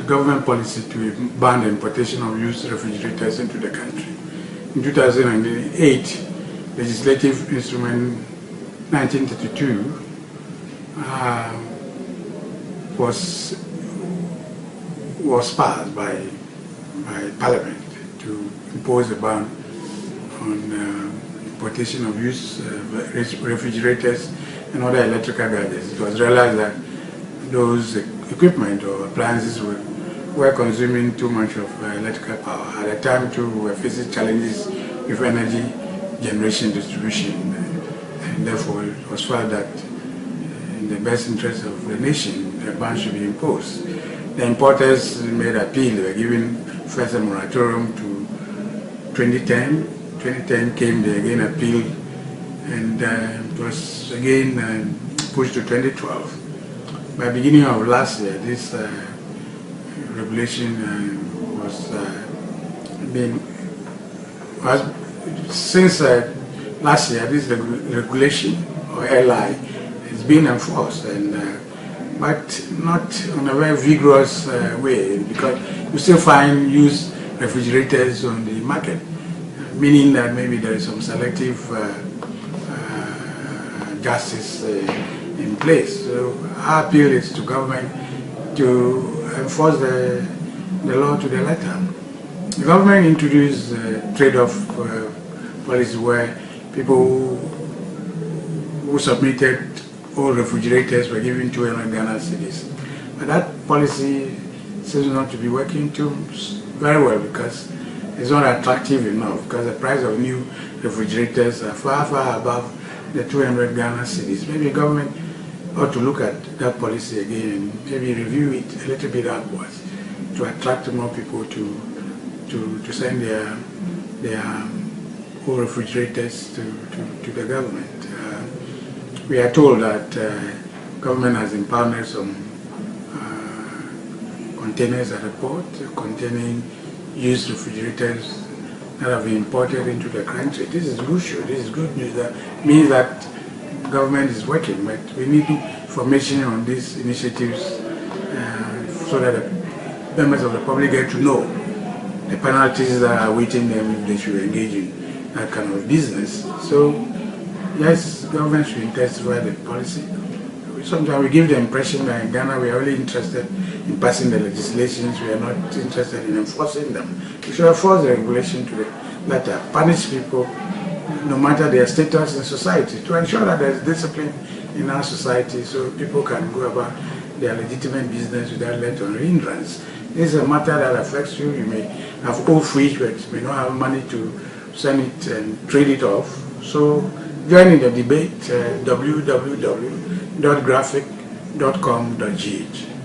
government policy to ban the importation of used refrigerators into the country. In 2008, Legislative Instrument 1932 was passed by Parliament to impose a ban on importation of used refrigerators and other electrical gadgets. It was realized that those equipment or appliances were consuming too much of electrical power. At the time too, we were facing challenges with energy generation distribution, and therefore it was felt that in the best interest of the nation, a ban should be imposed. The importers made appeal. They were given first a moratorium to 2010. 2010 came, they again appealed, and it was again pushed to 2012. By beginning of last year, this regulation since last year, this regulation or LI is being enforced, and but not in a very vigorous way, because you still find used refrigerators on the market, meaning that maybe there is some selective justice in place. So our appeal is to government to enforce the law to the letter. The government introduced a trade-off policy where people who submitted old refrigerators were given 200 Ghana cedis. But that policy seems not to be working too very well, because it's not attractive enough, because the price of new refrigerators are far, far above the 200 Ghana cedis. Maybe the government ought to look at that policy again and maybe review it a little bit upwards to attract more people to send their old refrigerators to the government. We are told that government has impounded some containers at the port containing used refrigerators that have been imported into the country. This is good show. This is good news. That means that government is working, but we need information on these initiatives so that the members of the public get to know the penalties that are awaiting them if they should engage in that kind of business. So, yes, government should intensify the policy. Sometimes we give the impression that in Ghana we are really interested in passing the legislations, we are not interested in enforcing them. We should enforce the regulation to the letter, punish people no matter their status in society, to ensure that there is discipline in our society so people can go about their legitimate business without let or hindrance. This is a matter that affects you. You may have old fridge, but you may not have money to send it and trade it off. So join in the debate, www.graphic.com.gh.